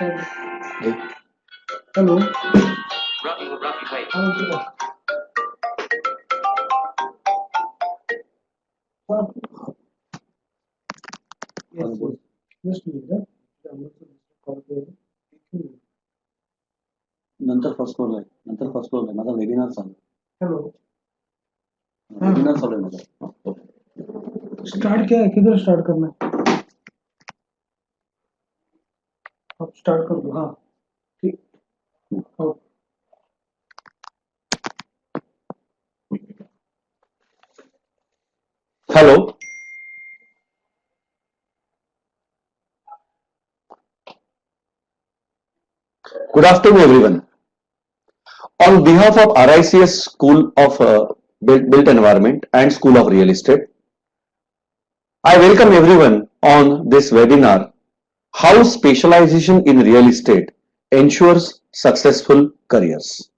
Okay. Hello. Roughy, wait. Yes, just minute. नंतर first floor आहे माझा वेबिनार चालू हेलो वेबिनार चालू आहे माझा स्टार्ट क्या है, किधर स्टार्ट करना है? अब स्टार्ट कर दो। हाँ ठीक। Hello Good afternoon, everyone. On behalf of RICS School of Built Environment and School of Real Estate, I welcome everyone on this webinar, How Specialization in Real Estate Ensures Successful Careers.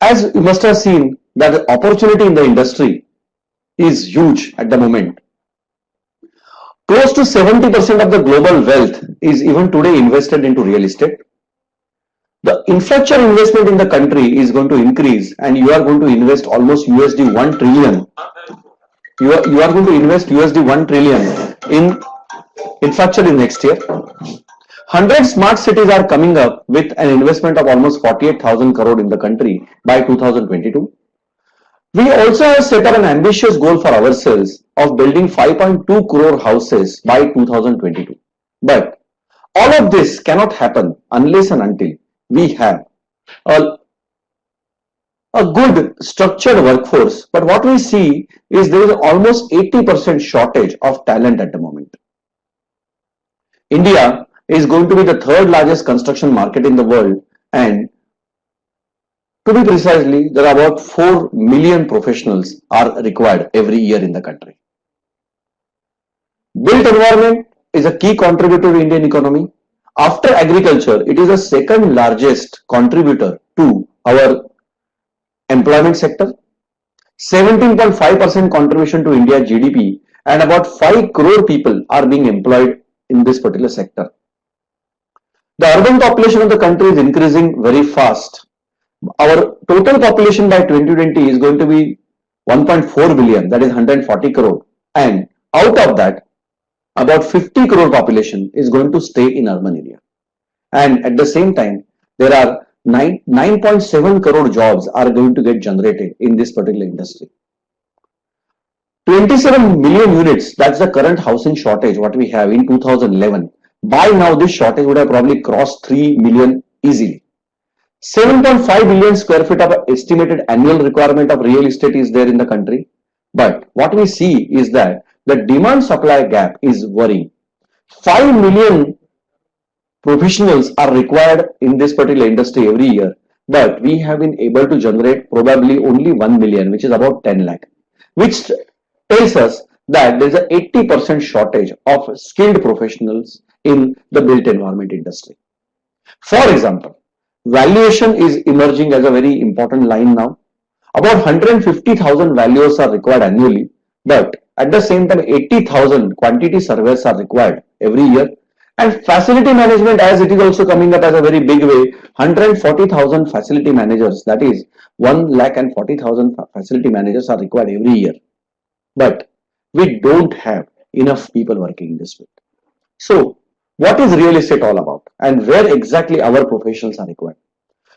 As you must have seen that the opportunity in the industry is huge at the moment. Close to 70% of the global wealth is even today invested into real estate. The infrastructure investment in the country is going to increase, and you are going to invest almost USD 1 trillion. You are going to invest USD 1 trillion in infrastructure in next year. 100 smart cities are coming up with an investment of almost 48,000 crore in the country by 2022. We also have set up an ambitious goal for ourselves of building 5.2 crore houses by 2022. But all of this cannot happen unless and until we have a good structured workforce. But what we see is there is almost 80% shortage of talent at the moment. India is going to be the third largest construction market in the world, and to be precisely, there are about 4 million professionals are required every year in the country. Built environment is a key contributor to Indian economy. After agriculture, it is the second largest contributor to our employment sector. 17.5% contribution to India GDP, and about 5 crore people are being employed in this particular sector. The urban population of the country is increasing very fast. Our total population by 2020 is going to be 1.4 billion, that is 140 crore, and out of that about 50 crore population is going to stay in urban area, and at the same time there are 9.7 crore jobs are going to get generated in this particular industry. 27 million units, that's the current housing shortage what we have in 2011. By now this shortage would have probably crossed 3 million easily. 7.5 billion square feet of estimated annual requirement of real estate is there in the country. But what we see is that the demand supply gap is worrying. 5 million professionals are required in this particular industry every year, but we have been able to generate probably only 1 million, which is about 10 lakh, which tells us that there is an 80% shortage of skilled professionals in the built environment industry. For example, valuation is emerging as a very important line now. About 150,000 valuers are required annually, but at the same time 80,000 quantity surveys are required every year. And facility management, as it is also coming up as a very big way, 140,000 facility managers, that is 1,40,000 facility managers are required every year. But we don't have enough people working in this field. So what is real estate all about, and where exactly our professionals are required?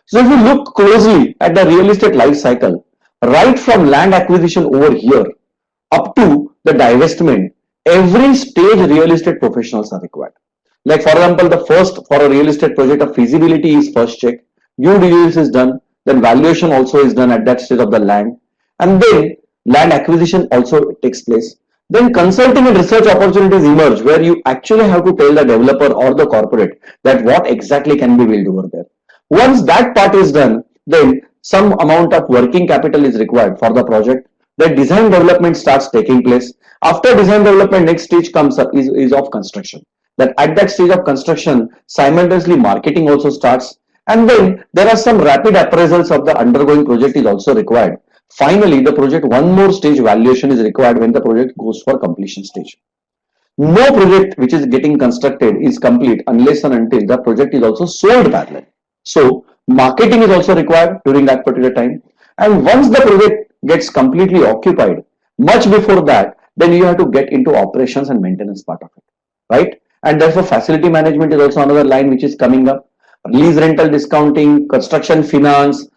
So if we look closely at the real estate life cycle, right from land acquisition over here up to the divestment, every stage real estate professionals are required. Like for example, the first for a real estate project, a feasibility is first checked, due diligence is done, then valuation also is done at that stage of the land, and then land acquisition also takes place. Then consulting and research opportunities emerge where you actually have to tell the developer or the corporate that what exactly can be built over there. Once that part is done, then some amount of working capital is required for the project. The design development starts taking place. After design development, next stage comes up is of construction. That at that stage of construction, simultaneously marketing also starts, and then there are some rapid appraisals of the undergoing project is also required. Finally, the project one more stage valuation is required when the project goes for completion stage. No project which is getting constructed is complete unless and until the project is also sold parallel. So marketing is also required during that particular time. And once the project gets completely occupied, much before that, then you have to get into operations and maintenance part of it, right? And therefore facility management is also another line which is coming up. Lease rental discounting, construction finance,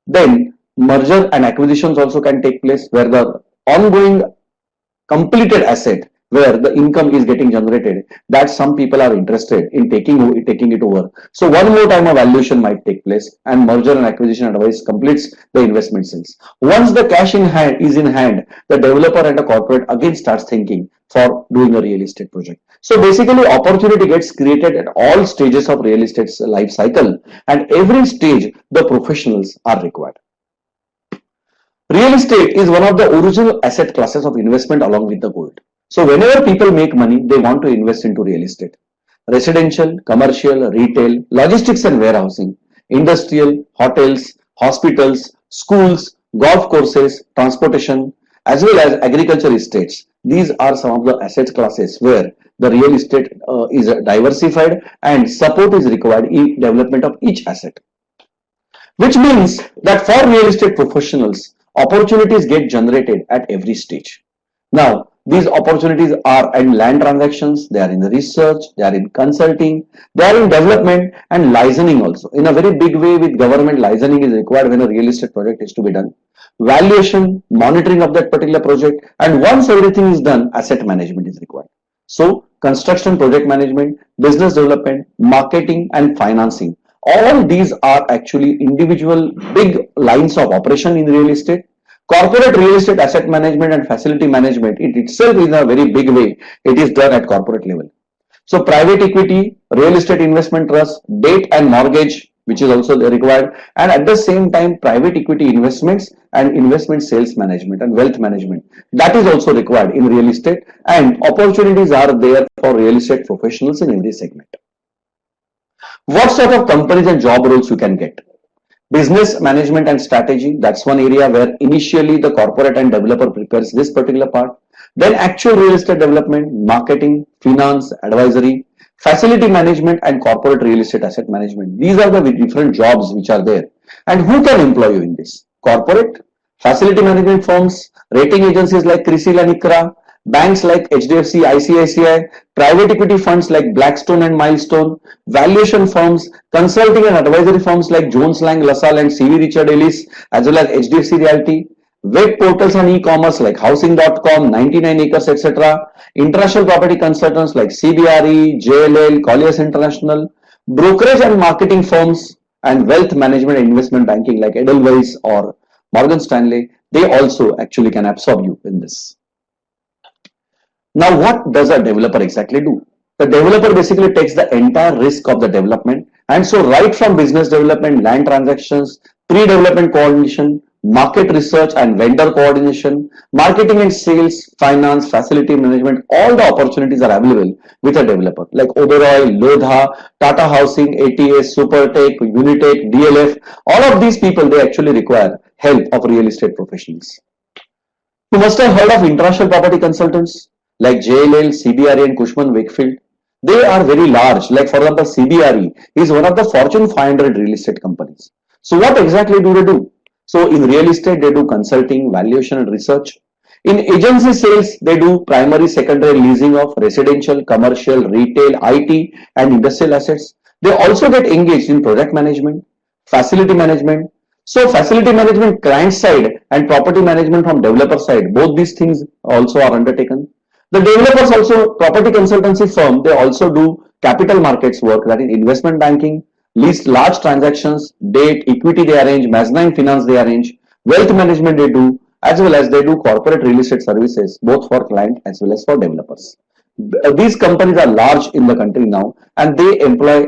then merger and acquisitions also can take place where the ongoing completed asset where the income is getting generated, that some people are interested in taking it over. So one more time a valuation might take place and merger and acquisition advice completes the investment sales. Once the cash is in hand, the developer and the corporate again starts thinking for doing a real estate project. So basically opportunity gets created at all stages of real estate's life cycle, and every stage the professionals are required. Real estate is one of the original asset classes of investment along with the gold. So whenever people make money, they want to invest into real estate. Residential, commercial, retail, logistics and warehousing, industrial, hotels, hospitals, schools, golf courses, transportation, as well as agriculture estates. These are some of the asset classes where the real estate is diversified and support is required in development of each asset. Which means that for real estate professionals, opportunities get generated at every stage. Now, these opportunities are in land transactions, they are in the research, they are in consulting, they are in development and licensing also. In a very big way with government, licensing is required when a real estate project is to be done. Valuation, monitoring of that particular project, and once everything is done, asset management is required. So, construction project management, business development, marketing and financing. All these are actually individual big lines of operation in real estate. Corporate real estate asset management and facility management, it itself is a very big way. It is done at corporate level. So private equity, real estate investment trust, debt and mortgage, which is also required. And at the same time, private equity investments and investment sales management and wealth management. That is also required in real estate, and opportunities are there for real estate professionals in every segment. What sort of companies and job roles you can get? Business management and strategy, that's one area where initially the corporate and developer prepares this particular part. Then actual real estate development, marketing, finance, advisory, facility management and corporate real estate asset management. These are the different jobs which are there. And who can employ you in this? Corporate, facility management firms, rating agencies like CRISIL and ICRA, banks like HDFC, ICICI, private equity funds like Blackstone and Milestone, valuation firms, consulting and advisory firms like Jones Lang LaSalle and CV Richard Ellis, as well as HDFC Realty, web portals and e-commerce like housing.com, 99 acres, etc., international property consultants like CBRE, JLL, Colliers International, brokerage and marketing firms, and wealth management and investment banking like Edelweiss or Morgan Stanley. They also actually can absorb you in this. Now, what does a developer exactly do? The developer basically takes the entire risk of the development, and so right from business development, land transactions, pre-development coordination, market research and vendor coordination, marketing and sales, finance, facility management, all the opportunities are available with a developer like Oberoi, Lodha, Tata Housing, ATS, Supertech, Unitech, DLF. All of these people, they actually require help of real estate professionals. You must have heard of international property consultants like JLL, CBRE and Cushman Wakefield. They are very large. Like for example, CBRE is one of the Fortune 500 real estate companies. So what exactly do they do? So in real estate, they do consulting, valuation and research. In agency sales, they do primary, secondary leasing of residential, commercial, retail, IT and industrial assets. They also get engaged in project management, facility management. So facility management client side and property management from developer side, both these things also are undertaken. The developers also, property consultancy firm, they also do capital markets work, that is investment banking, lease large transactions, debt, equity they arrange, mezzanine finance they arrange, wealth management they do, as well as they do corporate real estate services, both for client as well as for developers. These companies are large in the country now, and they employ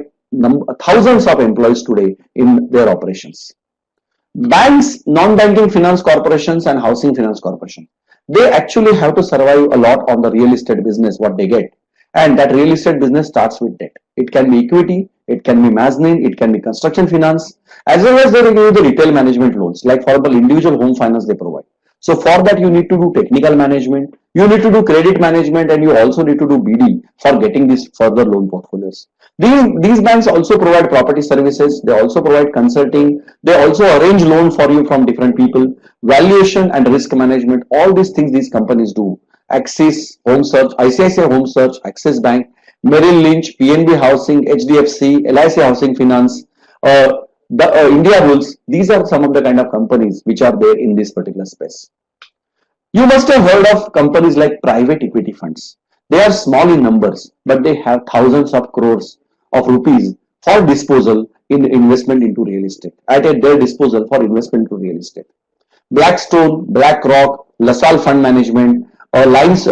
thousands of employees today in their operations. Banks, non-banking finance corporations and housing finance corporation, they actually have to survive a lot on the real estate business, what they get. And that real estate business starts with debt. It can be equity, it can be mezzanine, it can be construction finance, as well as they give you the retail management loans, like for example, individual home finance they provide. So for that, you need to do technical management, you need to do credit management, and you also need to do BD for getting these further loan portfolios. These banks also provide property services, they also provide consulting, they also arrange loan for you from different people, valuation and risk management, all these things these companies do. Axis, Home Search, ICICI Home Search, Axis Bank, Merrill Lynch, PNB Housing, HDFC, LIC Housing Finance, the India Rules, these are some of the kind of companies which are there in this particular space. You must have heard of companies like private equity funds. They are small in numbers, but they have thousands of crores of rupees for disposal in investment into real estate, at their disposal for investment into real estate. Blackstone, BlackRock, LaSalle Fund Management, Lines,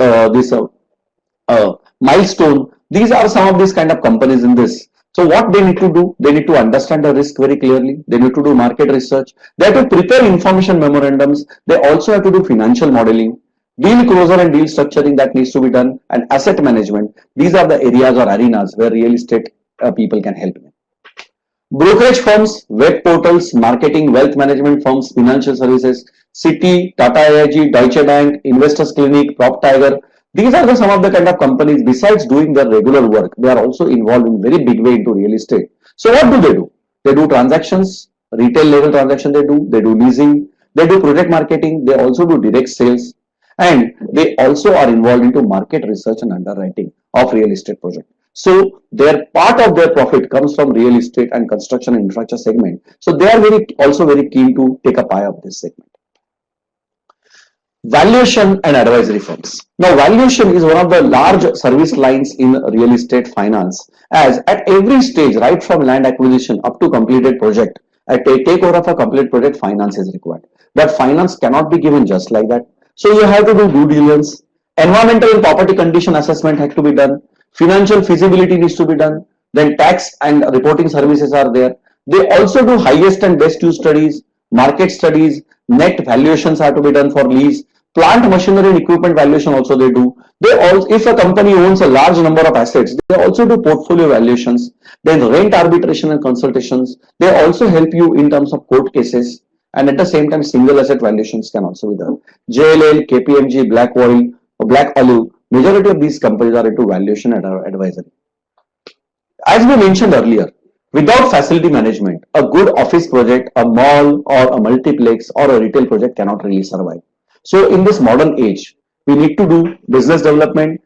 Milestone. These are some of these kind of companies in this. So what they need to do, they need to understand the risk very clearly. They need to do market research. They have to prepare information memorandums. They also have to do financial modeling, deal closure and deal structuring that needs to be done, and asset management. These are the areas or arenas where real estate people can help them. Brokerage firms, web portals, marketing, wealth management firms, financial services, Citi, Tata AIG, Deutsche Bank, Investors Clinic, Prop Tiger. These are some of the kind of companies, besides doing their regular work, they are also involved in very big way into real estate. So what do they do? They do transactions, retail level transaction they do leasing, they do project marketing, they also do direct sales, and they also are involved into market research and underwriting of real estate project. So their part of their profit comes from real estate and construction and infrastructure segment. So they are also very keen to take a pie of this segment. Valuation and advisory firms. Now, valuation is one of the large service lines in real estate finance, as at every stage, right from land acquisition up to completed project, at a takeover of a complete project, finance is required. But finance cannot be given just like that. So you have to do due diligence, environmental and property condition assessment has to be done, financial feasibility needs to be done, then tax and reporting services are there. They also do highest and best use studies, market studies, net valuations are to be done for lease, plant machinery and equipment valuation also they do. If a company owns a large number of assets, they also do portfolio valuations, then rent arbitration and consultations. They also help you in terms of court cases, and at the same time single asset valuations can also be done. JLL, KPMG, Black Olive, majority of these companies are into valuation and advisory. As we mentioned earlier, without facility management, a good office project, a mall or a multiplex or a retail project cannot really survive. So in this modern age, we need to do business development,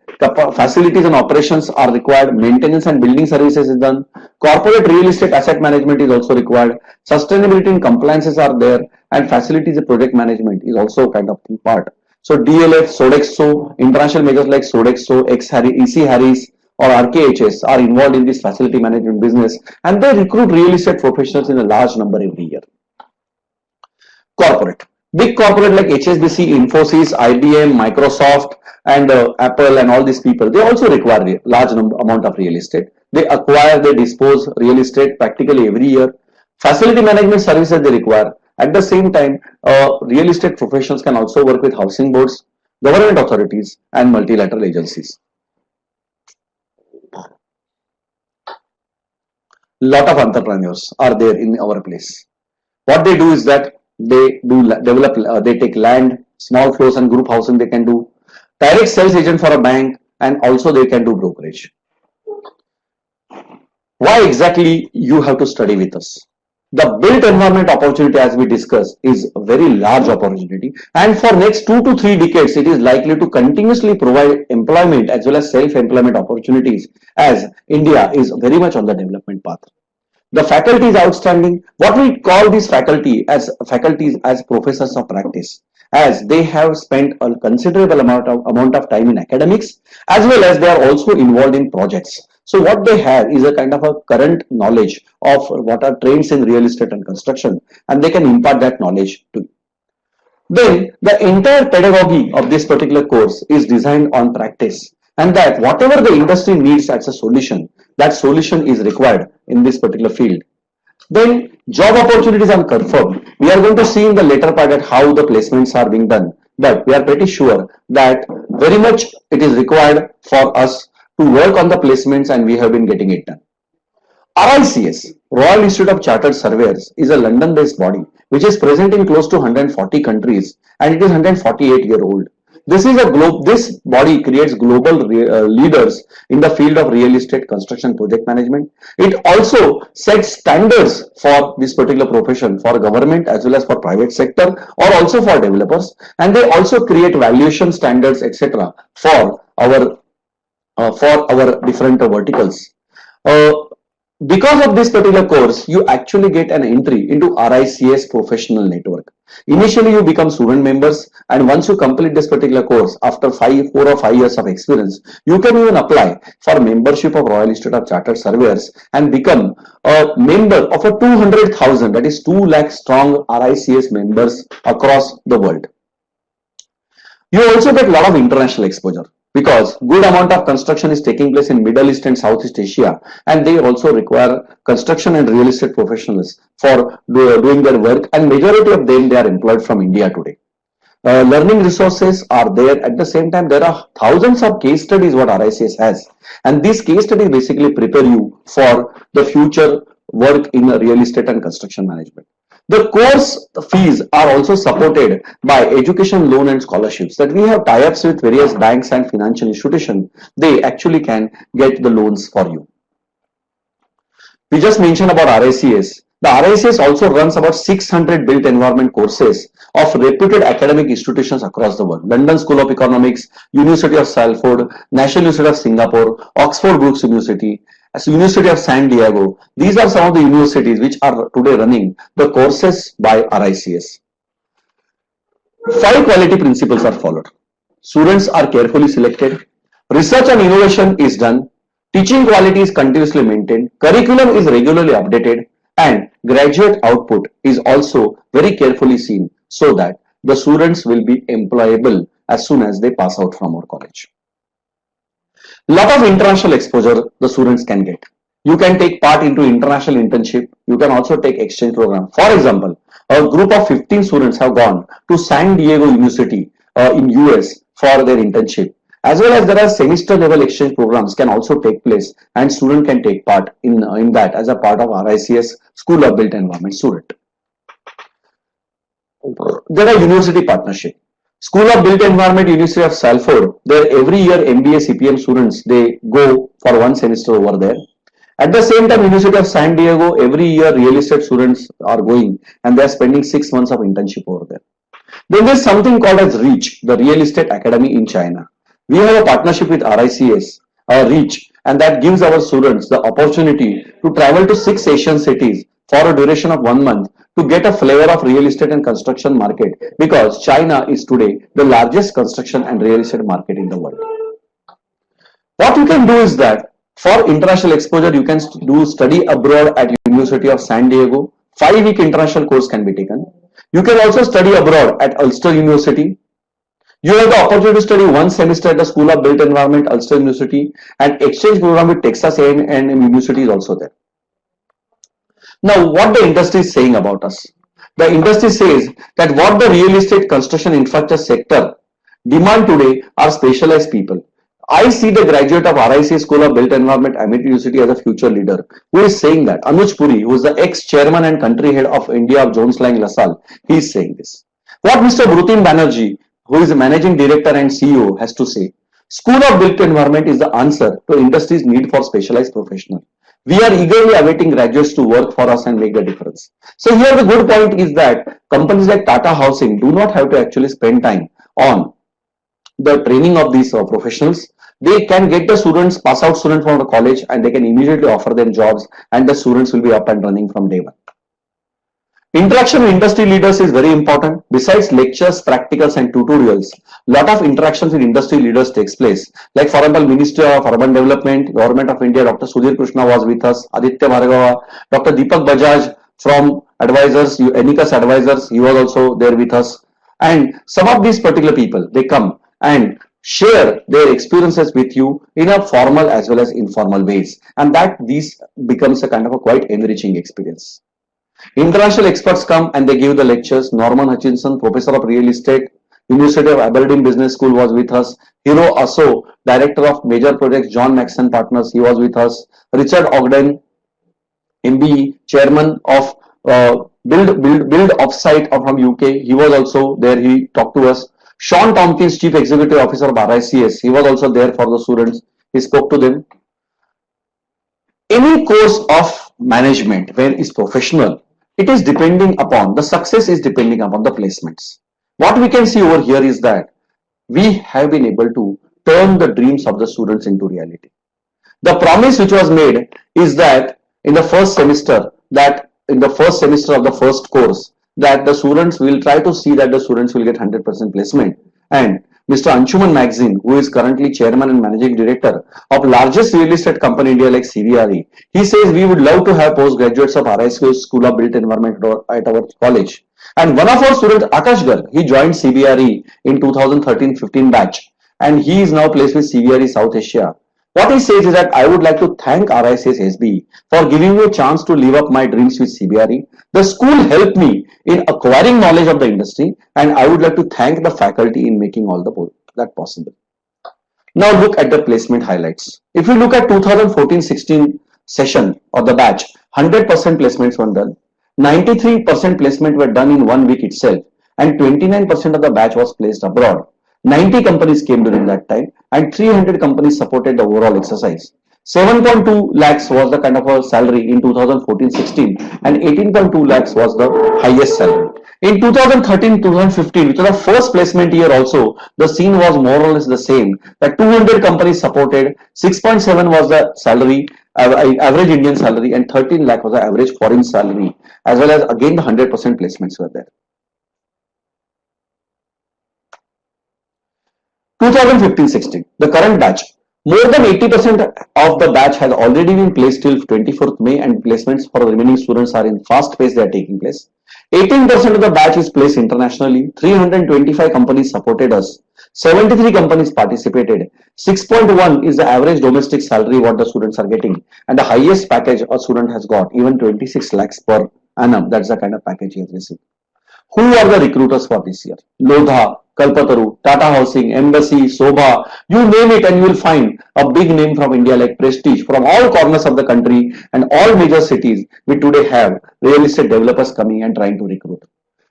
facilities and operations are required, maintenance and building services is done, corporate real estate asset management is also required, sustainability and compliances are there, and facilities and project management is also kind of part. So DLF, Sodexo, international majors like Sodexo, EC Harris or RKHS are involved in this facility management business, and they recruit real estate professionals in a large number every year. Corporate. Big corporate like HSBC, Infosys, IBM, Microsoft, and Apple, and all these people, they also require a large amount of real estate. They acquire, they dispose real estate practically every year. Facility management services they require. At the same time, real estate professionals can also work with housing boards, government authorities, and multilateral agencies. Lot of entrepreneurs are there in our place. What they do is that they they take land, small floors and group housing they can do, direct sales agent for a bank, and also they can do brokerage. Why exactly you have to study with us? The built environment opportunity, as we discussed, is a very large opportunity, and for next 2 to 3 decades, it is likely to continuously provide employment as well as self-employment opportunities, as India is very much on the development path. The faculty is outstanding. What we call these faculties as professors of practice, as they have spent a considerable amount of time in academics, as well as they are also involved in projects. So what they have is a kind of a current knowledge of what are trends in real estate and construction, and they can impart that knowledge to you. Then the entire pedagogy of this particular course is designed on practice, and that whatever the industry needs as a solution, that solution is required in this particular field. Then job opportunities are confirmed. We are going to see in the later part at how the placements are being done, but we are pretty sure that very much it is required for us to work on the placements, and we have been getting it done. RICS. Royal Institute of Chartered Surveyors is a London-based body which is present in close to 140 countries and it is 148-year-old. This body creates global leaders in the field of real estate construction project management. It also sets standards for this particular profession for government as well as for private sector or also for developers, and they also create valuation standards etc. for our different verticals. Because of this particular course, you actually get an entry into RICS professional network. Initially, you become student members, and once you complete this particular course, after 4 or 5 years of experience, you can even apply for membership of Royal Institute of Chartered Surveyors and become a member of a 200,000, that is 2 lakh strong RICS members across the world. You also get a lot of international exposure, because good amount of construction is taking place in Middle East and Southeast Asia, and they also require construction and real estate professionals for doing their work, and majority of them they are employed from India today. Learning resources are there. At the same time, there are thousands of case studies what RICS has, and these case studies basically prepare you for the future work in real estate and construction management. The course fees are also supported by education loan and scholarships, that we have tie-ups with various banks and financial institutions. They actually can get the loans for you. We just mentioned about RICS. The RICS also runs about 600 built environment courses of reputed academic institutions across the world. London School of Economics, University of Salford, National University of Singapore, Oxford Brookes University, University of San Diego. These are some of the universities which are today running the courses by RICS. 5 quality principles are followed. Students are carefully selected. Research and innovation is done. Teaching quality is continuously maintained. Curriculum is regularly updated. And graduate output is also very carefully seen so that the students will be employable as soon as they pass out from our college. Lot of international exposure the students can get. You can take part into international internship. You can also take exchange program. For example, a group of 15 students have gone to San Diego University in US for their internship. As well as there are semester level exchange programs can also take place, and student can take part in that as a part of RICS School of Built Environment student. There are university partnership. School of Built Environment, University of Salford, there every year MBA CPM students, they go for 1 semester over there. At the same time, University of San Diego, every year real estate students are going and they are spending 6 months of internship over there. Then there is something called as REACH, the Real Estate Academy in China. We have a partnership with RICS, REACH, and that gives our students the opportunity to travel to 6 Asian cities for a duration of 1 month to get a flavor of real estate and construction market, because China is today the largest construction and real estate market in the world. What you can do is that for international exposure, you can do study abroad at University of San Diego. 5-week international course can be taken. You can also study abroad at Ulster University. You have the opportunity to study 1 semester at the School of Built Environment, Ulster University, and exchange program with Texas A&M University is also there. Now, what the industry is saying about us? The industry says that what the real estate construction infrastructure sector demand today are specialized people. I see the graduate of RIC School of Built Environment, Ambit University as a future leader who is saying that. Anuj Puri, who is the ex-chairman and country head of India of Jones Lang LaSalle, he is saying this. What Mr. Brutin Banerjee, who is the managing director and CEO, has to say. School of Built Environment is the answer to industry's need for specialized professionals. We are eagerly awaiting graduates to work for us and make the difference. So here the good point is that companies like Tata Housing do not have to actually spend time on the training of these professionals. They can get the students, pass out students from the college, and they can immediately offer them jobs, and the students will be up and running from day one. Interaction with industry leaders is very important. Besides lectures, practicals and tutorials, lot of interactions with industry leaders takes place. Like for example, Ministry of Urban Development, Government of India, Dr. Sudhir Krishna was with us, Aditya Bhargava, Dr. Deepak Bajaj from Advisors, Enicus Advisors, he was also there with us. And some of these particular people, they come and share their experiences with you in a formal as well as informal ways. And that this becomes a kind of a quite enriching experience. International experts come and they give the lectures. Norman Hutchinson, Professor of Real Estate, University of Aberdeen Business School was with us. Hiro Aso, Director of Major Projects, John Maxson Partners, he was with us. Richard Ogden, MBE, chairman of Build Offsite from UK. He was also there. He talked to us. Sean Tompkins, Chief Executive Officer of RICS. He was also there for the students. He spoke to them. Any course of management when is professional, it is depending upon, the success is depending upon the placements. What we can see over here is that we have been able to turn the dreams of the students into reality. The promise which was made is that in the first semester, of the first course, that the students will try to see that the students will get 100% placement. And Mr. Anshuman Magazine, who is currently chairman and managing director of largest real estate company in India like CBRE, he says we would love to have postgraduates of RISQ School of Built Environment at our college. And one of our students, Akash Garg, he joined CBRE in 2013-15 batch, and he is now placed with CBRE South Asia. What he says is that I would like to thank RICS SB for giving me a chance to live up my dreams with CBRE. The school helped me in acquiring knowledge of the industry, and I would like to thank the faculty in making all that possible. Now look at the placement highlights. If you look at 2014-16 session of the batch, 100% placements were done. 93% placement were done in 1 week itself, and 29% of the batch was placed abroad. 90 companies came during that time, and 300 companies supported the overall exercise. 7.2 lakhs was the kind of a salary in 2014-16, and 18.2 lakhs was the highest salary. In 2013-2015, which was the first placement year also, the scene was more or less the same. The 200 companies supported, 6.7 was the salary, average Indian salary, and 13 lakh was the average foreign salary, as well as again the 100% placements were there. 2015-16, the current batch, more than 80% of the batch has already been placed till 24th May, and placements for the remaining students are in fast pace, they are taking place. 18% of the batch is placed internationally. 325 companies supported us. 73 companies participated. 6.1 is the average domestic salary what the students are getting, and the highest package a student has got, even 26 lakhs per annum. That's the kind of package he has received. Who are the recruiters for this year? Lodha, Kalpataru, Tata Housing, Embassy, Sobha, you name it and you will find a big name from India like Prestige from all corners of the country and all major cities. We today have real estate developers coming and trying to recruit.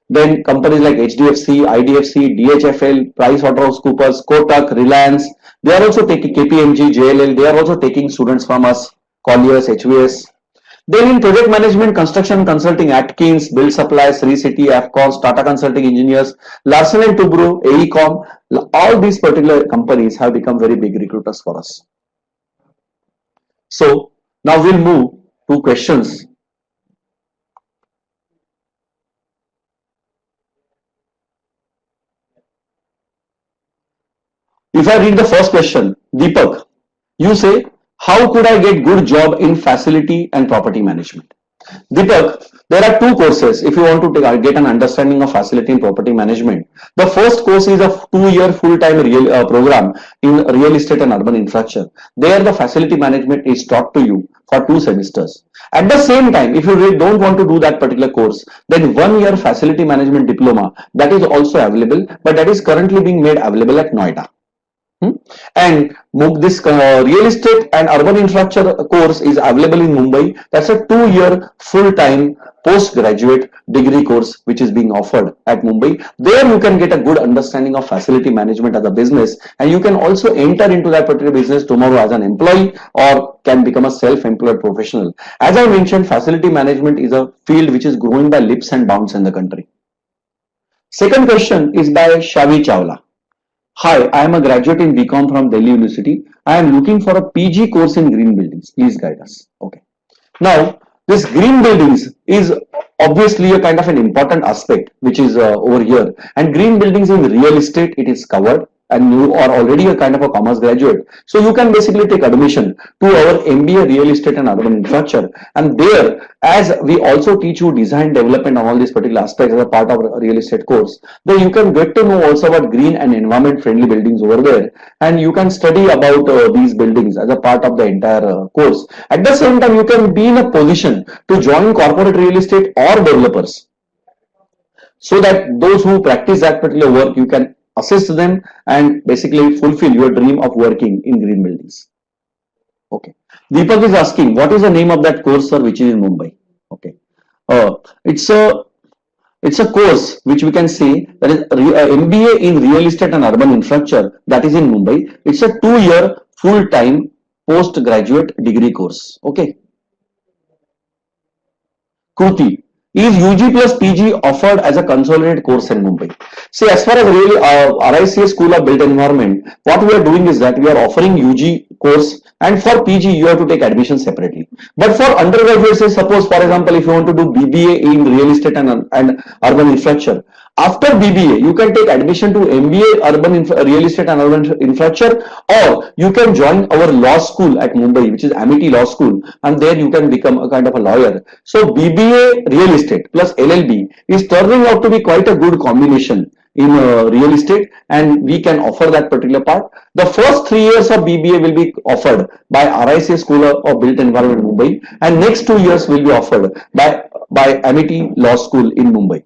Then companies like HDFC, IDFC, DHFL, PricewaterhouseCoopers, Kotak, Reliance, they are also taking KPMG, JLL, they are also taking students from us, Colliers, HVS. Then in project management, construction consulting, Atkins, Build Supply, Sri City, Afcons, Tata Consulting Engineers, Larsen & Toubro, AECOM, all these particular companies have become very big recruiters for us. So now we'll move to questions. If I read the first question, Deepak, you say, how could I get good job in facility and property management? Deepak, there are two courses if you want to get an understanding of facility and property management. The first course is a 2-year full-time program in real estate and urban infrastructure. There the facility management is taught to you for 2 semesters. At the same time, if you really don't want to do that particular course, then 1-year facility management diploma, that is also available, but that is currently being made available at Noida. And this real estate and urban infrastructure course is available in Mumbai. That's a 2-year full-time postgraduate degree course which is being offered at Mumbai. There you can get a good understanding of facility management as a business, and you can also enter into that particular business tomorrow as an employee or can become a self-employed professional. As I mentioned, facility management is a field which is growing by leaps and bounds in the country. Second question is by Shavi Chawla. Hi, I am a graduate in BCom from Delhi University. I am looking for a PG course in green buildings. Please guide us. Okay. Now, this green buildings is obviously a kind of an important aspect which is over here. And green buildings in real estate, it is covered. And you are already a kind of a commerce graduate. So you can basically take admission to our MBA Real Estate and Urban Infrastructure. And there, as we also teach you design development on all these particular aspects as a part of a real estate course, then you can get to know also about green and environment friendly buildings over there. And you can study about these buildings as a part of the entire course. At the same time, you can be in a position to join corporate real estate or developers. So that those who practice that particular work, you can assist them and basically fulfill your dream of working in green buildings. Okay. Deepak is asking, what is the name of that course, sir, which is in Mumbai? Okay. It's a course which we can say that is MBA in Real Estate and Urban Infrastructure, that is in Mumbai. It's a 2-year full-time postgraduate degree course. Okay. Kruti, is UG plus PG offered as a consolidated course in Mumbai? See, as far as really RICS School of Built Environment, what we are doing is that we are offering UG course, and for PG you have to take admission separately. But for undergraduates, say suppose for example if you want to do BBA in Real Estate and Urban Infrastructure, after BBA you can take admission to MBA Real Estate and Urban Infrastructure, or you can join our law school at Mumbai, which is Amity Law School, and there you can become a kind of a lawyer. So BBA Real Estate plus LLB is turning out to be quite a good combination in real estate, and we can offer that particular part. The first 3 years of BBA will be offered by RICS School of Built Environment Mumbai, and next 2 years will be offered by Amity Law School in Mumbai.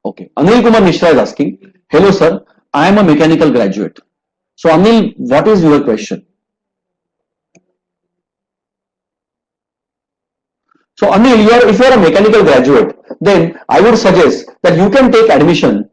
Okay, Anil Kumar Mishra is asking, hello sir, I am a mechanical graduate. So Anil, what is your question? So Anil, if you are a mechanical graduate, then I would suggest that you can take admission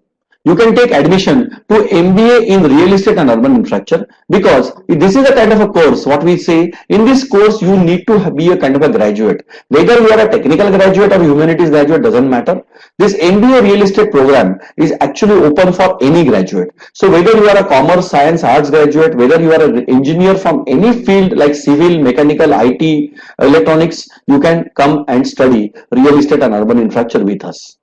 to MBA in Real Estate and Urban Infrastructure, because this is a kind of a course, what we say, in this course you need to be a kind of a graduate. Whether you are a technical graduate or humanities graduate, doesn't matter. This MBA Real Estate program is actually open for any graduate. So whether you are a commerce, science, arts graduate, whether you are an engineer from any field like civil, mechanical, IT, electronics, you can come and study Real Estate and Urban Infrastructure with us.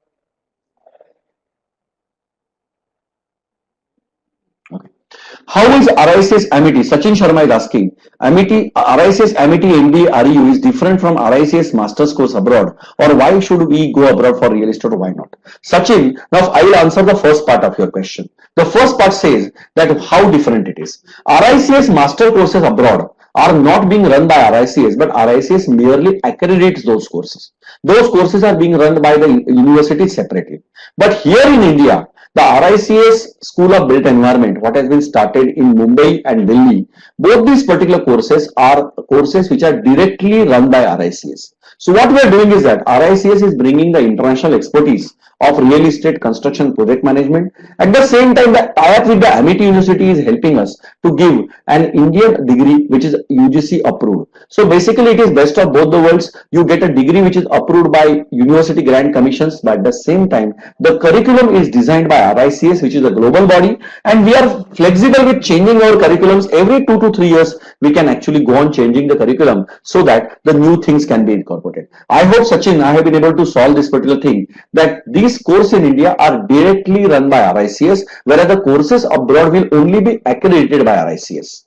How is RICS Amity? Sachin Sharma is asking. RICS Amity MBA REU is different from RICS Master's course abroad, or why should we go abroad for real estate, or why not? Sachin, now I will answer the first part of your question. The first part says that how different it is. RICS Master courses abroad are not being run by RICS, but RICS merely accreditates those courses. Those courses are being run by the university separately. But here in India, the RICS School of Built Environment, what has been started in Mumbai and Delhi, both these particular courses are courses which are directly run by RICS. So what we are doing is that RICS is bringing the international expertise of real estate construction project management. At the same time, the tie-up with the Amity University is helping us to give an Indian degree which is UGC approved. So basically it is best of both the worlds. You get a degree which is approved by University Grant Commissions, but at the same time the curriculum is designed by RICS, which is a global body, and we are flexible with changing our curriculums. Every 2 to 3 years we can actually go on changing the curriculum so that the new things can be incorporated. I hope, Sachin, I have been able to solve this particular thing, that these courses in India are directly run by RICS, whereas the courses abroad will only be accredited by RICS.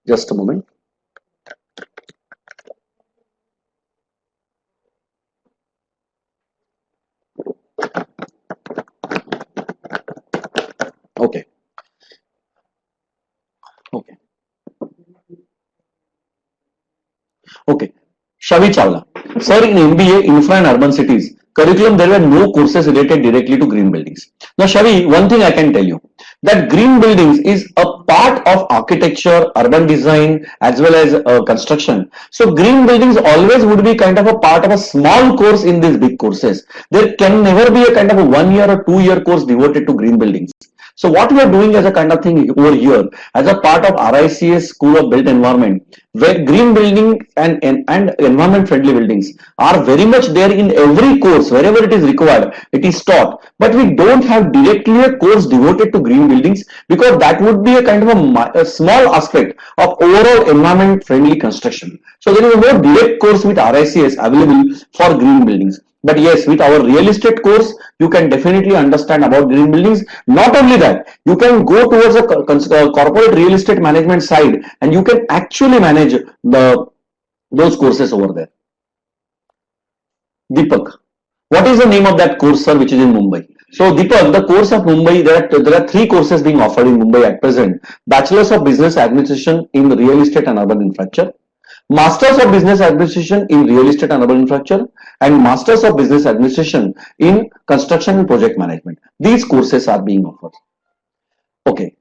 Just a moment. Okay. Okay. Shavi Chawla. Sir, in MBA, Infra and Urban Cities, curriculum, there were no courses related directly to green buildings. Now, Shavi, one thing I can tell you, that green buildings is a part of architecture, urban design, as well as construction. So green buildings always would be kind of a part of a small course in these big courses. There can never be a kind of a 1 year or 2 year course devoted to green buildings. So what we are doing as a kind of thing over here, as a part of RICS School of Built Environment, where green building and environment friendly buildings are very much there in every course, wherever it is required, it is taught. But we don't have directly a course devoted to green buildings, because that would be a kind of a small aspect of overall environment friendly construction. So there is no direct course with RICS available for green buildings. But yes, with our real estate course, you can definitely understand about green buildings. Not only that, you can go towards a corporate real estate management side, and you can actually manage those courses over there. Deepak, what is the name of that course, sir, which is in Mumbai? So Deepak, the course of Mumbai, there are 3 courses being offered in Mumbai at present. Bachelor's of Business Administration in Real Estate and Urban Infrastructure, Masters of Business Administration in Real Estate and Urban Infrastructure, and Masters of Business Administration in Construction and Project Management. These courses are being offered. Okay.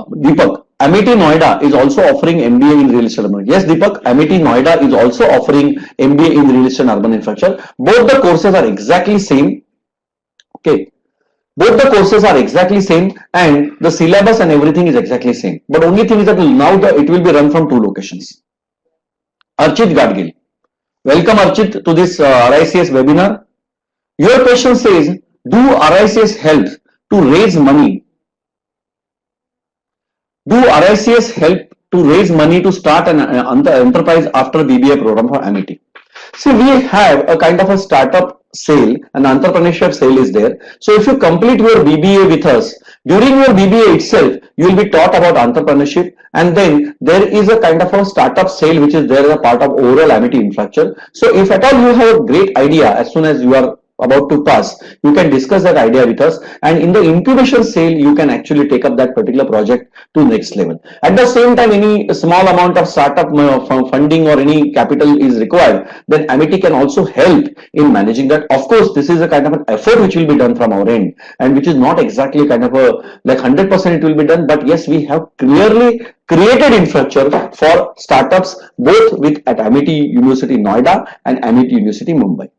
Deepak, MIT Noida is also offering MBA in real estate urban. Yes, Deepak, MIT Noida is also offering MBA in real estate and urban infrastructure. Both the courses are exactly same. Okay. Both the courses are exactly same and the syllabus and everything is exactly same. But only thing is that now it will be run from 2 locations. Archit Gadgil. Welcome Archit to this RICS webinar. Your question says, do RICS help to raise money? Do RICS help to raise money to start an enterprise after BBA program for MIT? See, we have a kind of a startup sale, an entrepreneurship sale is there. So if you complete your BBA with us, during your BBA itself, you will be taught about entrepreneurship, and then there is a kind of a startup sale which is there as a part of overall MIT infrastructure. So if at all you have a great idea, as soon as you are about to pass, you can discuss that idea with us, and in the incubation sale you can actually take up that particular project to next level. At the same time, any small amount of startup funding or any capital is required, then MIT can also help in managing that. Of course, this is a kind of an effort which will be done from our end, and which is not exactly kind of a like 100% it will be done, but yes, we have clearly created infrastructure for startups both with at MIT University Noida and MIT University Mumbai.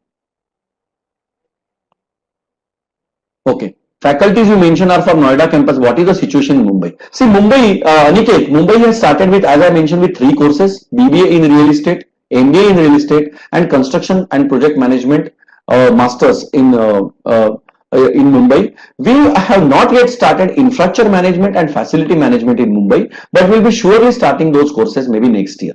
Okay. Faculties you mentioned are from Noida campus. What is the situation in Mumbai? See, Mumbai, Aniket, Mumbai has started with, as I mentioned, with 3 courses: BBA in real estate, MBA in real estate, and construction and project management masters in Mumbai. We have not yet started infrastructure management and facility management in Mumbai, but we'll be surely starting those courses maybe next year.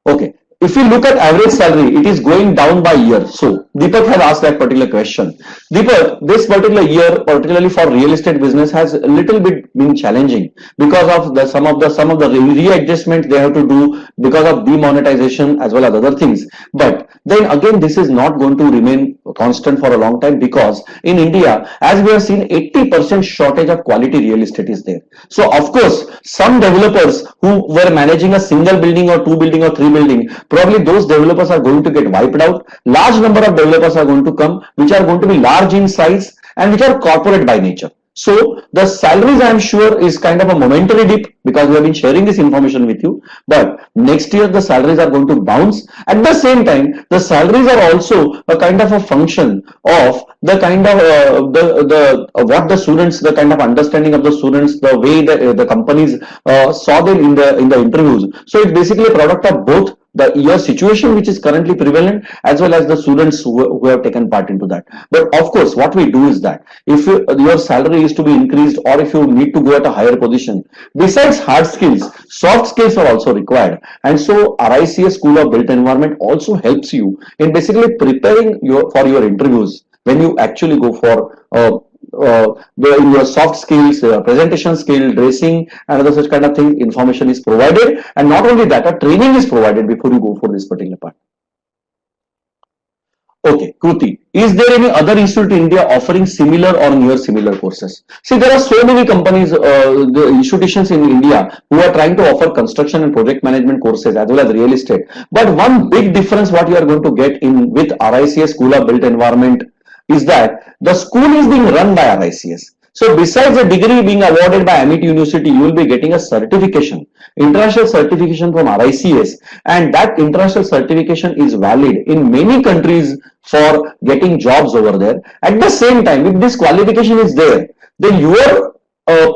Okay. If you look at average salary, it is going down by year. So Deepak has asked that particular question. Deepak, this particular year, particularly for real estate business, has a little bit been challenging because of some of the readjustment they have to do because of demonetization as well as other things. But then again, this is not going to remain constant for a long time, because in India, as we have seen, 80% shortage of quality real estate is there. So of course, some developers who were managing a single building or 2 building or 3 building, probably those developers are going to get wiped out. Large number of developers are going to come, which are going to be large in size and which are corporate by nature. So the salaries, I am sure, is kind of a momentary dip because we have been sharing this information with you. But next year the salaries are going to bounce. At the same time, the salaries are also a kind of a function of the kind of what the students, the kind of understanding of the students, the way that the companies saw them in the interviews. So it's basically a product of both the year situation which is currently prevalent as well as the students who have taken part into that. But of course, what we do is that if your salary is to be increased, or if you need to go at a higher position, besides hard skills, soft skills are also required. And so RICS School of Built Environment also helps you in basically preparing for your interviews when you actually go for your soft skills, presentation skill, dressing, and other such kind of things. Information is provided, and not only that, a training is provided before you go for this particular part. Okay, Kruti, is there any other institute in India offering similar or near similar courses? See, there are so many companies, the institutions in India who are trying to offer construction and project management courses as well as real estate. But one big difference what you are going to get in with RICS School of Built Environment is that the school is being run by RICS. So besides a degree being awarded by MIT University, you will be getting a certification, international certification from RICS, and that international certification is valid in many countries for getting jobs over there. At the same time, if this qualification is there, then your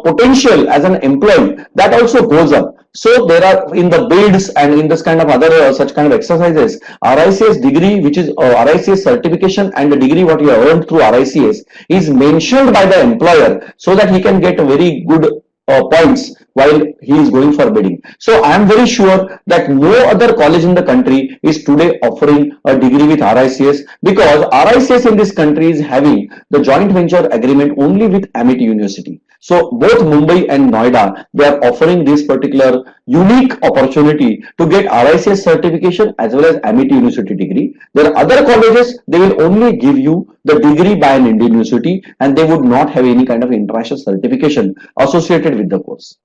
potential as an employee, that also goes up. So there are, in the builds and in this kind of other such kind of exercises, RICS degree, which is RICS certification, and the degree what you have earned through RICS is mentioned by the employer so that he can get very good points while he is going for bidding. So I am very sure that no other college in the country is today offering a degree with RICS, because RICS in this country is having the joint venture agreement only with MIT University. So both Mumbai and Noida, they are offering this particular unique opportunity to get RICS certification as well as MIT University degree. There are other colleges, they will only give you the degree by an Indian university, and they would not have any kind of international certification associated with the course.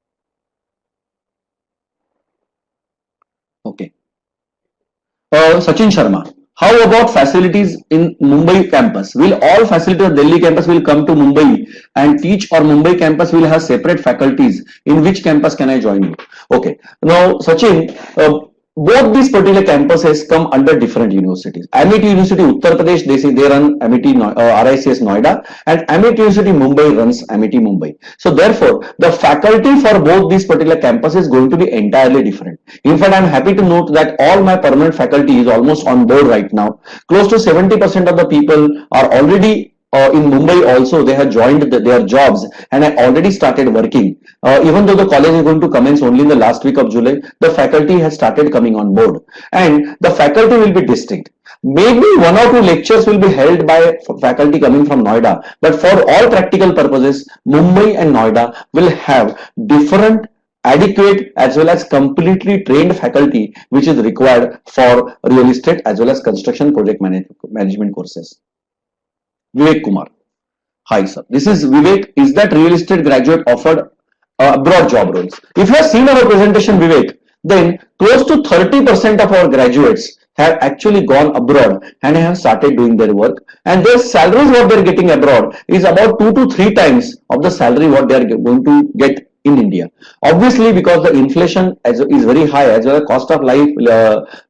Okay. Sachin Sharma. How about facilities in Mumbai campus? Will all facilities of Delhi campus will come to Mumbai and teach, or Mumbai campus will have separate faculties? In which campus can I join you? Okay. Now, Sachin, both these particular campuses come under different universities. Amit University Uttar Pradesh, they run Amit RICS Noida, and Amit University Mumbai runs Amit Mumbai. So therefore, the faculty for both these particular campuses is going to be entirely different. In fact, I'm happy to note that all my permanent faculty is almost on board right now. Close to 70% of the people are already in Mumbai also. They have joined their jobs and I already started working. Even though the college is going to commence only in the last week of July, the faculty has started coming on board, and the faculty will be distinct. Maybe one or two lectures will be held by faculty coming from Noida, but for all practical purposes, Mumbai and Noida will have different, adequate as well as completely trained faculty which is required for real estate as well as construction project management courses. Vivek Kumar. Hi sir, this is Vivek. Is that real estate graduate offered abroad job roles? If you have seen our presentation, Vivek, then close to 30% of our graduates have actually gone abroad and have started doing their work, and their salaries what they are getting abroad is about 2 to 3 times of the salary what they are going to get in India. Obviously, because the inflation is very high, as well as cost of life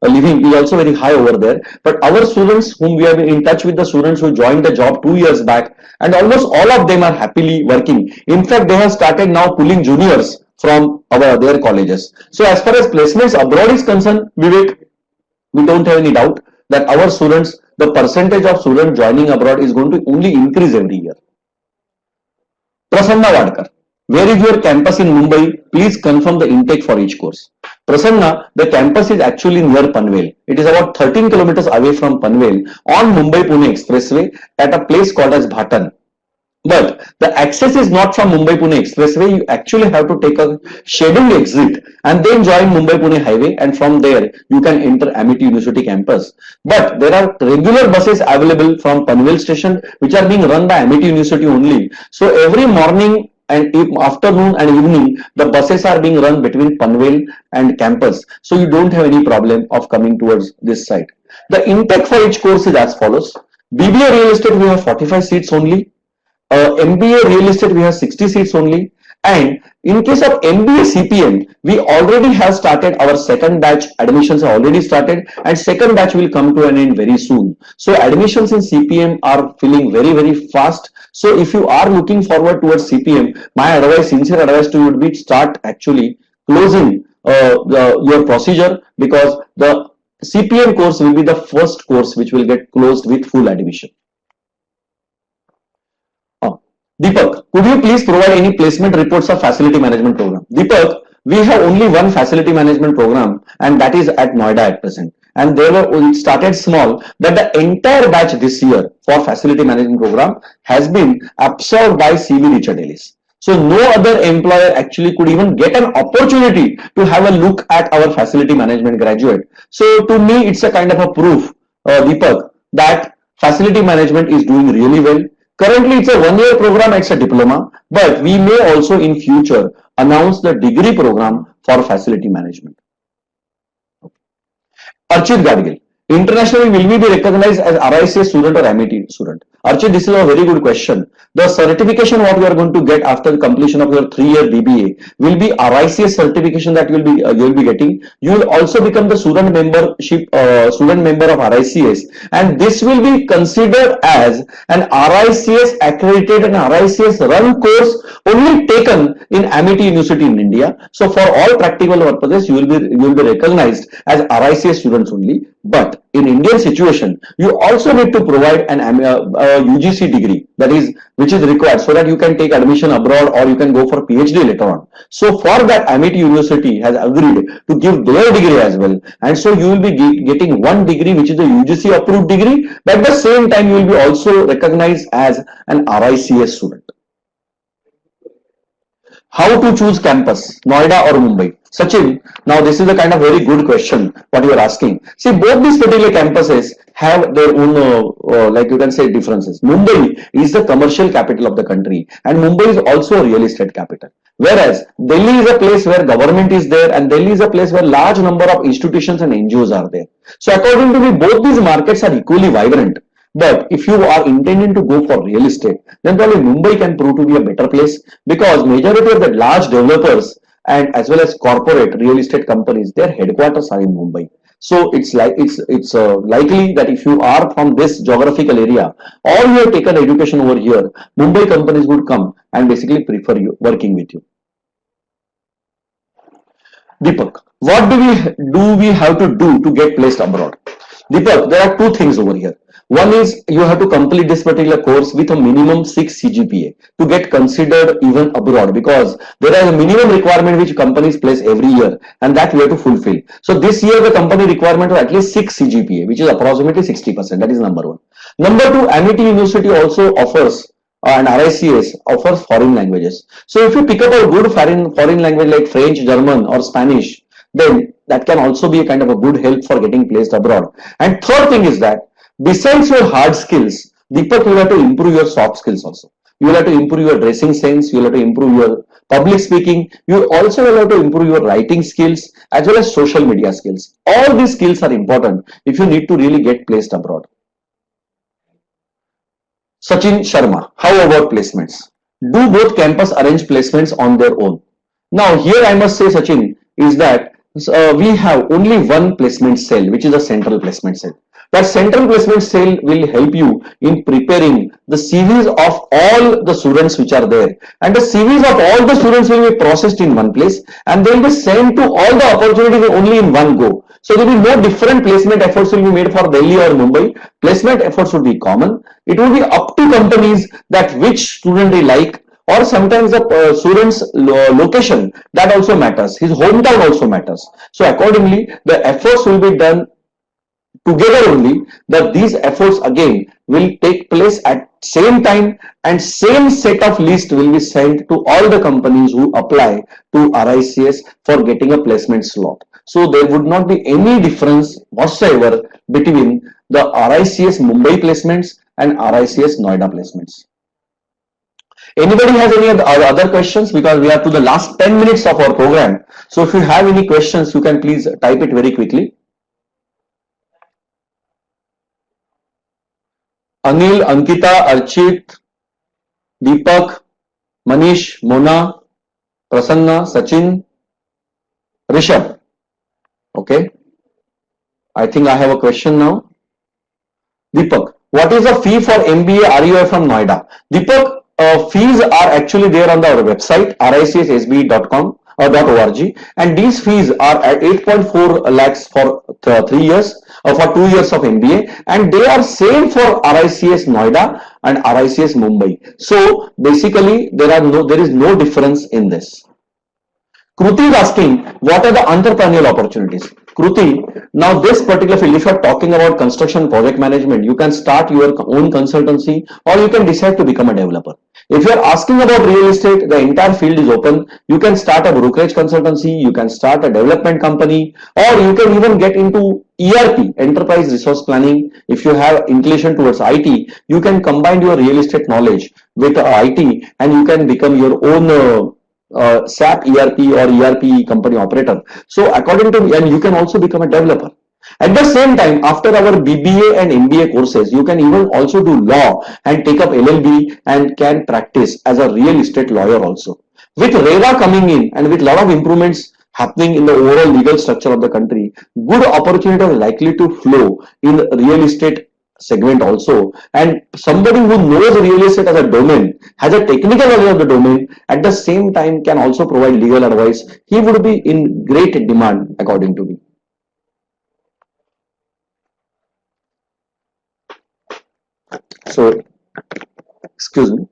living is also very high over there. But our students, whom we have been in touch with, the students who joined the job 2 years back, and almost all of them are happily working. In fact, they have started now pulling juniors from their colleges. So as far as placements abroad is concerned, Vivek, we don't have any doubt that our students, the percentage of students joining abroad is going to only increase every year. Prasanna Wadkar. Where is your campus in Mumbai? Please confirm the intake for each course. Prasanna, the campus is actually near Panvel. It is about 13 kilometers away from Panvel on Mumbai-Pune Expressway at a place called as Bhatan. But the access is not from Mumbai-Pune Expressway. You actually have to take a scheduled exit and then join Mumbai-Pune Highway, and from there you can enter Amity University campus. But there are regular buses available from Panvel station which are being run by Amity University only. So every morning and afternoon and evening, the buses are being run between Panvel and campus. So you don't have any problem of coming towards this side. The intake for each course is as follows. BBA Real Estate, we have 45 seats only. MBA Real Estate, we have 60 seats only. And in case of MBA CPM, we already have started our second batch. Admissions are already started, and second batch will come to an end very soon. So admissions in CPM are filling very, very fast. So if you are looking forward towards CPM, my advice, sincere advice to you would be start actually closing your procedure, because the CPM course will be the first course which will get closed with full admission. Deepak, could you please provide any placement reports of facility management program? Deepak, we have only one facility management program, and that is at Noida at present. And we started small, but the entire batch this year for facility management program has been absorbed by CV Richard Ellis. So no other employer actually could even get an opportunity to have a look at our facility management graduate. So to me, it's a kind of a proof, Deepak, that facility management is doing really well. Currently, it's a one-year program, it's a diploma, but we may also in future announce the degree program for facility management. Archit Gadgil, internationally will we be recognized as RICS student or MIT student? Archit, this is a very good question. The certification what you are going to get after the completion of your 3-year BBA will be RICS certification that you will be getting. You will also become the student member of RICS, and this will be considered as an RICS accredited and RICS run course only taken in Amity University in India. So for all practical purposes, you will be recognized as RICS students only. But in Indian situation, you also need to provide an UGC degree, that is, which is required so that you can take admission abroad or you can go for PhD later on. So for that, Amity University has agreed to give their degree as well. And so you will be getting one degree, which is a UGC approved degree, but at the same time, you will be also recognized as an RICS student. How to choose campus, Noida or Mumbai? Sachin, now this is a kind of very good question what you are asking. See, both these particular campuses have their own, like you can say, differences. Mumbai is the commercial capital of the country, and Mumbai is also a real estate capital. Whereas Delhi is a place where government is there, and Delhi is a place where large number of institutions and NGOs are there. So according to me, both these markets are equally vibrant. But if you are intending to go for real estate, then probably Mumbai can prove to be a better place, because majority of the large developers and as well as corporate real estate companies, their headquarters are in Mumbai. So it's likely that if you are from this geographical area or you have taken education over here, Mumbai companies would come and basically prefer you working with you. Deepak, what do we have to do to get placed abroad? Deepak, there are two things over here. One is you have to complete this particular course with a minimum 6 CGPA to get considered even abroad, because there is a minimum requirement which companies place every year, and that we have to fulfill. So this year the company requirement of at least 6 CGPA, which is approximately 60%. That is number one. Number two, Amity University also offers and RICS offers foreign languages. So if you pick up a good foreign language like French, German or Spanish, then that can also be a kind of a good help for getting placed abroad. And third thing is that besides your hard skills, Deepak, you will have to improve your soft skills also. You will have to improve your dressing sense, you will have to improve your public speaking, you also will have to improve your writing skills as well as social media skills. All these skills are important if you need to really get placed abroad. Sachin Sharma, how about placements? Do both campus arrange placements on their own? Now here I must say, Sachin, is that we have only one placement cell, which is a central placement cell. That central placement cell will help you in preparing the CVs of all the students which are there, and the CVs of all the students will be processed in one place and they will be sent to all the opportunities only in one go. So there will be no different placement efforts will be made for Delhi or Mumbai. Placement efforts would be common. It will be up to companies that which student they like, or sometimes the student's location, that also matters. His hometown also matters. So accordingly, the efforts will be done together only, that these efforts again will take place at same time, and same set of list will be sent to all the companies who apply to RICS for getting a placement slot. So there would not be any difference whatsoever between the RICS Mumbai placements and RICS Noida placements. Anybody has any other questions? Because we are to the last 10 minutes of our program. So if you have any questions, you can please type it very quickly. Anil, Ankita, Archit, Deepak, Manish, Mona, Prasanna, Sachin, Rishabh. Okay. I think I have a question now. Deepak, what is the fee for MBA RUI from Noida? Deepak, fees are actually there on our website, ricsbe.com or .org, and these fees are at 8.4 lakhs for 3 years, for 2 years of MBA, and they are same for RICS Noida and RICS Mumbai. So basically there is no difference in this. Kruti is asking, what are the entrepreneurial opportunities? Kruti, now this particular field, if you are talking about construction project management, you can start your own consultancy or you can decide to become a developer. If you are asking about real estate, the entire field is open. You can start a brokerage consultancy, you can start a development company, or you can even get into ERP, enterprise resource planning. If you have inclination towards IT, you can combine your real estate knowledge with IT and you can become your own SAP ERP or ERP company operator. So according to me, and you can also become a developer. At the same time, after our BBA and MBA courses, you can even also do law and take up LLB and can practice as a real estate lawyer also. With RERA coming in and with a lot of improvements happening in the overall legal structure of the country, good opportunities are likely to flow in real estate segment also, and somebody who knows real estate as a domain, has a technical knowledge of the domain, at the same time can also provide legal advice, he would be in great demand according to me. So excuse me.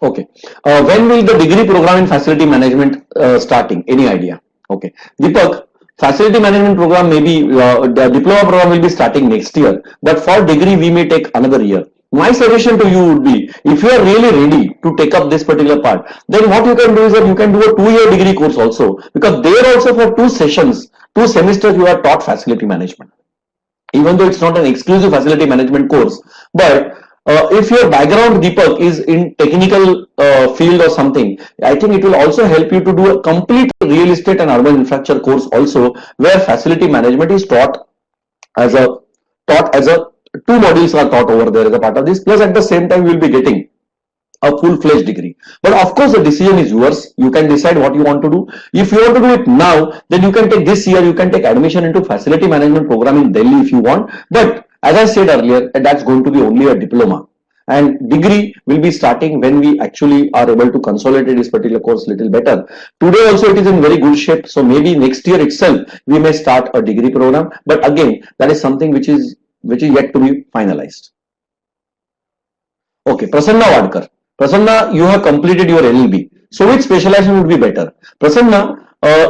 Okay. When will the degree program in facility management starting? Any idea? Okay. Deepak, Facility management program maybe the diploma program will be starting next year, but for degree we may take another year. My suggestion to you would be, if you are really ready to take up this particular part, then what you can do is that you can do a 2-year degree course also, because there also for 2 sessions, 2 semesters you are taught facility management, even though it's not an exclusive facility management course. But if your background, Deepak, is in technical field or something, I think it will also help you to do a complete real estate and urban infrastructure course also, where facility management is as a taught as a 2 modules are taught over there as a part of this. Plus, at the same time, you will be getting a full-fledged degree. But of course, the decision is yours. You can decide what you want to do. If you want to do it now, then you can take this year, you can take admission into facility management program in Delhi if you want. But as I said earlier, that's going to be only a diploma. And degree will be starting when we actually are able to consolidate this particular course little better. Today also it is in very good shape. So maybe next year itself, we may start a degree program. But again, that is something which is yet to be finalized. Okay, Prasanna Wadkar. Prasanna, you have completed your LLB. So which specialization would be better? Prasanna,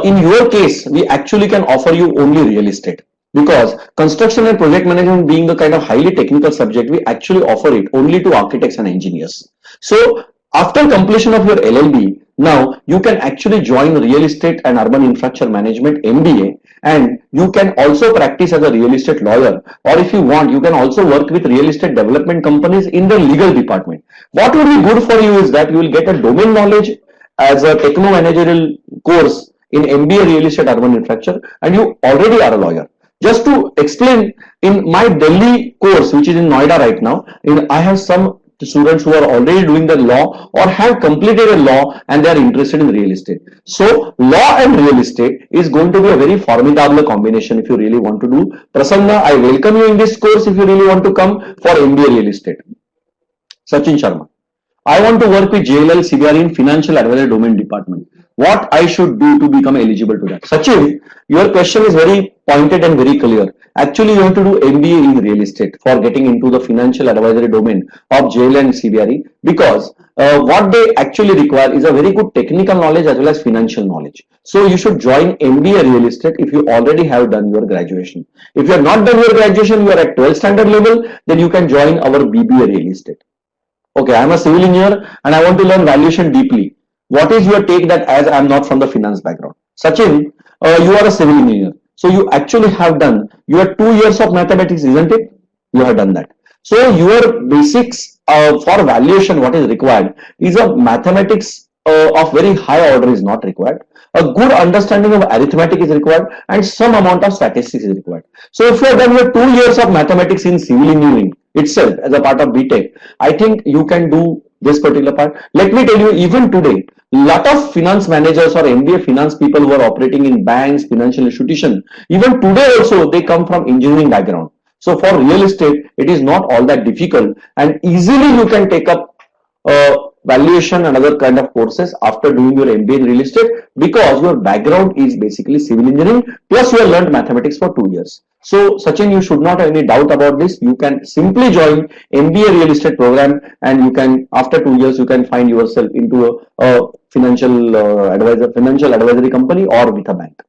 in your case, we actually can offer you only real estate, because construction and project management being the kind of highly technical subject, we actually offer it only to architects and engineers. So after completion of your LLB, now you can actually join real estate and urban infrastructure management MBA, and you can also practice as a real estate lawyer, or if you want, you can also work with real estate development companies in the legal department. What would be good for you is that you will get a domain knowledge as a techno managerial course in MBA real estate urban infrastructure, and you already are a lawyer. Just to explain, in my Delhi course, which is in Noida right now, I have some students who are already doing the law or have completed a law and they are interested in real estate. So law and real estate is going to be a very formidable combination if you really want to do. Prasanna, I welcome you in this course if you really want to come for MBA real estate. Sachin Sharma, I want to work with JLL CBR in financial advisory domain department. What I should do to become eligible to that? Sachin, your question is very pointed and very clear. Actually, you have to do MBA in real estate for getting into the financial advisory domain of JLL and CBRE, because what they actually require is a very good technical knowledge as well as financial knowledge. So you should join MBA real estate if you already have done your graduation. If you have not done your graduation, you are at 12th standard level, then you can join our BBA real estate. Okay, I am a civil engineer and I want to learn valuation deeply. What is your take that, as I am not from the finance background? Sachin, you are a civil engineer. So you actually have done your 2 years of mathematics, isn't it? You have done that. So your basics for valuation, what is required is a mathematics of very high order is not required. A good understanding of arithmetic is required, and some amount of statistics is required. So if you have done your 2 years of mathematics in civil engineering itself as a part of BTech, I think you can do this particular part. Let me tell you, even today, lot of finance managers or MBA finance people who are operating in banks, financial institutions, even today also they come from engineering background. So for real estate, it is not all that difficult, and easily you can take up valuation and other kind of courses after doing your MBA in real estate, because your background is basically civil engineering, plus you have learned mathematics for 2 years. So Sachin, you should not have any doubt about this. You can simply join MBA real estate program, and you can, after 2 years, you can find yourself into a financial advisory company or with a bank.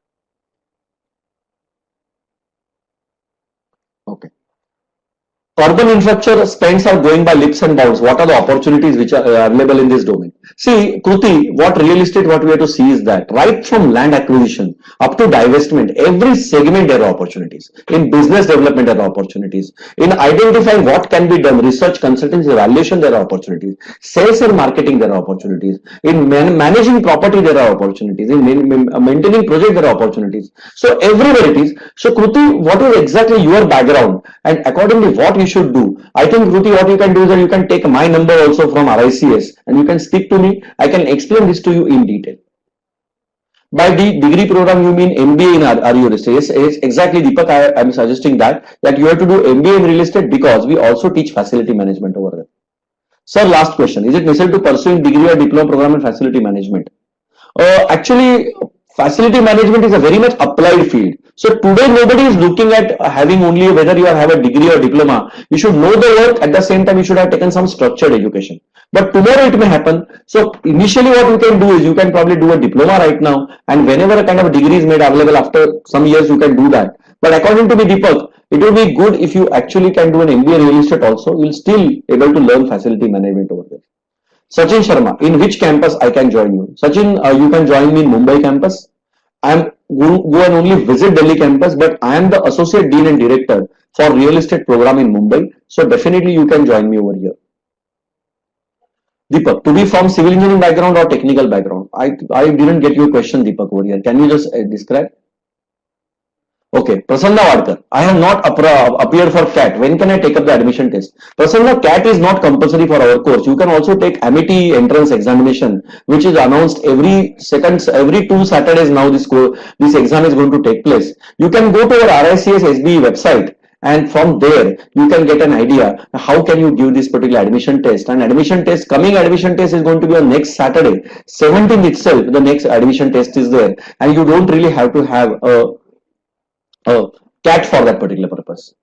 Okay. Urban infrastructure spends are going by leaps and bounds. What are the opportunities which are available in this domain? See, Kruti, what real estate, what we have to see is that right from land acquisition up to divestment, every segment there are opportunities. In business development, there are opportunities. In identifying what can be done, research, consultancy, evaluation, there are opportunities. Sales and marketing, there are opportunities. In managing property, there are opportunities. In maintaining project, there are opportunities. So everywhere it is. So Kruti, what is exactly your background, and accordingly what you should do? I think, Kruti, what you can do is that you can take my number also from RICS and you can speak to me. I can explain this to you in detail. By the degree program, you mean MBA in real estate? Yes, exactly, Deepak. I am suggesting that you have to do MBA in real estate, because we also teach facility management over there. Sir, last question. Is it necessary to pursue in degree or diploma program in facility management? Actually, facility management is a very much applied field. So today nobody is looking at having only whether you have a degree or diploma. You should know the work, at the same time you should have taken some structured education. But tomorrow it may happen. So initially what you can do is you can probably do a diploma right now, and whenever a kind of degree is made available after some years you can do that. But according to me, Deepak, it will be good if you actually can do an MBA real estate also. You'll still able to learn facility management over there. Sachin Sharma, in which campus I can join you? Sachin, you can join me in Mumbai campus. I am go and only visit Delhi campus, but I am the associate dean and director for real estate program in Mumbai. So definitely you can join me over here. Deepak, to be from civil engineering background or technical background? I didn't get your question, Deepak, over here. Can you just describe? Okay, Prasanna Wadkar, I have not appeared for CAT. When can I take up the admission test? Prasanna, CAT is not compulsory for our course. You can also take AMITI entrance examination, which is announced every 2 Saturdays now. This exam is going to take place. You can go to our RICS SBE website, and from there you can get an idea how can you give this particular admission test. And coming admission test is going to be on next Saturday, 17th itself. The next admission test is there, and you don't really have to have a CAT for that particular purpose.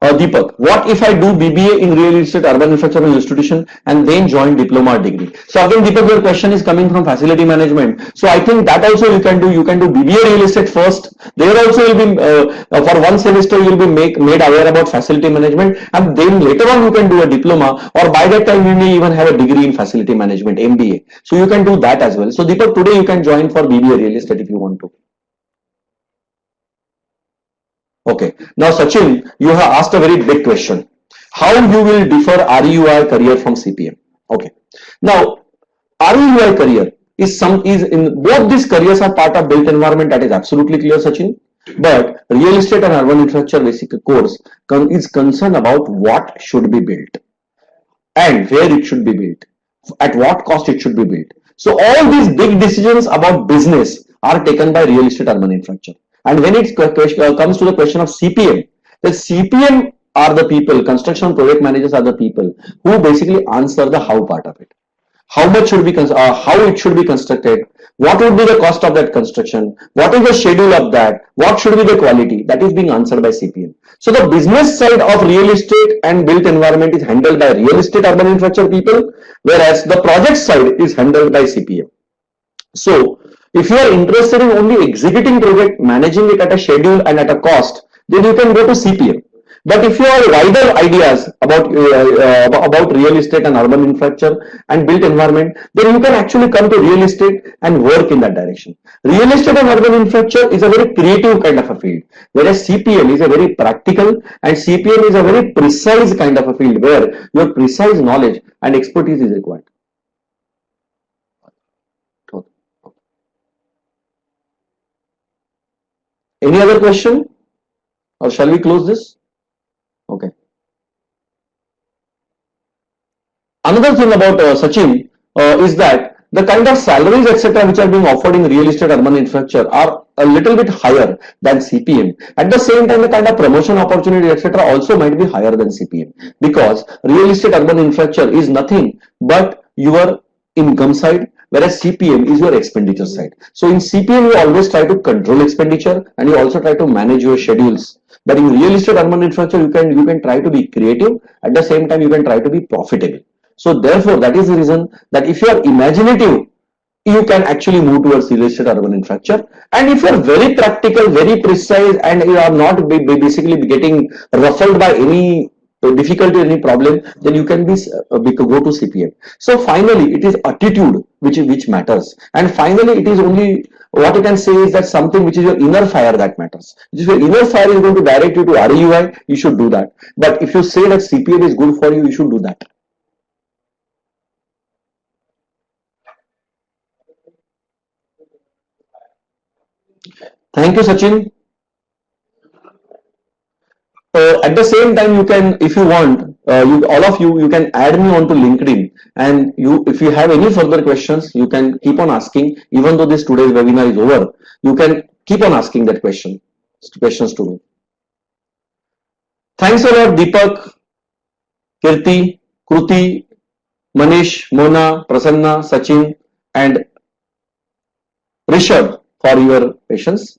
Deepak, what if I do BBA in real estate urban infrastructure institution and then join diploma or degree? So again, Deepak, your question is coming from facility management. So I think that also you can do. You can do BBA real estate first. There also will be for one semester you will be made aware about facility management, and then later on you can do a diploma, or by that time you may even have a degree in facility management, MBA. So you can do that as well. So Deepak, today you can join for BBA real estate if you want to. Okay, now Sachin, you have asked a very big question. How you will differ REUI career from CPM? Okay, now REUI career is in both these careers are part of built environment. That is absolutely clear, Sachin. But real estate and urban infrastructure basic course is concerned about what should be built and where it should be built, at what cost it should be built. So all these big decisions about business are taken by real estate urban infrastructure. And when it comes to the question of CPM, the CPM are the people, construction project managers are the people who basically answer the how part of it. How much should be, how it should be constructed, what would be the cost of that construction, what is the schedule of that, what should be the quality, that is being answered by CPM. So the business side of real estate and built environment is handled by real estate urban infrastructure people, whereas the project side is handled by CPM. So if you are interested in only executing project, managing it at a schedule and at a cost, then you can go to CPM. But if you have wider ideas about real estate and urban infrastructure and built environment, then you can actually come to real estate and work in that direction. Real estate and urban infrastructure is a very creative kind of a field, whereas CPM is a very practical, and CPM is a very precise kind of a field where your precise knowledge and expertise is required. Any other question, or shall we close this? Okay. Another thing about Sachin is that the kind of salaries etc. which are being offered in real estate urban infrastructure are a little bit higher than CPM. At the same time, the kind of promotion opportunity etc. also might be higher than CPM, because real estate urban infrastructure is nothing but your income side, whereas CPM is your expenditure side. So in CPM you always try to control expenditure and you also try to manage your schedules. But in real estate urban infrastructure you can try to be creative, at the same time you can try to be profitable. So therefore that is the reason that if you are imaginative, you can actually move towards real estate urban infrastructure. And if you are very practical, very precise, and you are not basically getting ruffled by any difficulty, any problem, then you can go to CPM. So finally it is attitude which matters, and finally it is only what you can say is that something which is your inner fire that matters. If your inner fire is going to direct you to REUI, you should do that. But if you say that CPM is good for you, you should do that. Thank you, Sachin. At the same time, you can, if you want, all of you can add me onto LinkedIn, and if you have any further questions, you can keep on asking. Even though today's webinar is over, you can keep on asking that questions to me. Thanks a lot, Deepak, Kirti, Kruti, Manish, Mona, Prasanna, Sachin, and Rishabh, for your patience.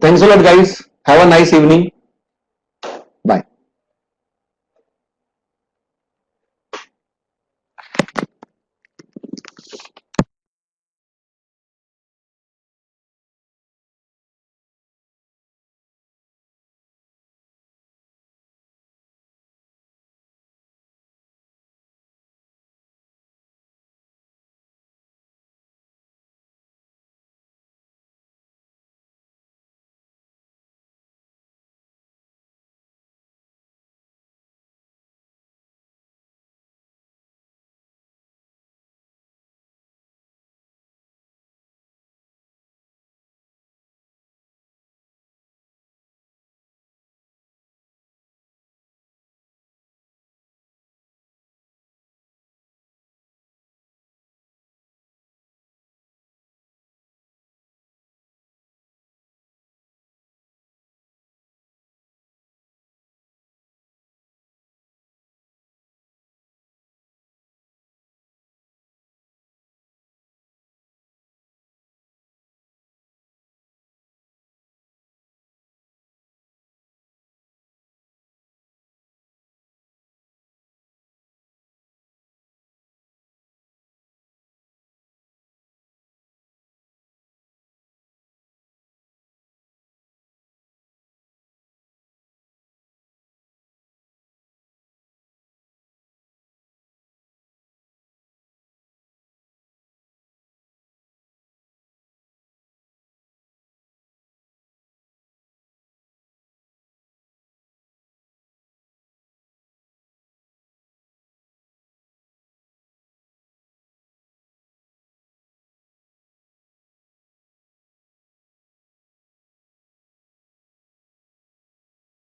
Thanks a lot, guys. Have a nice evening.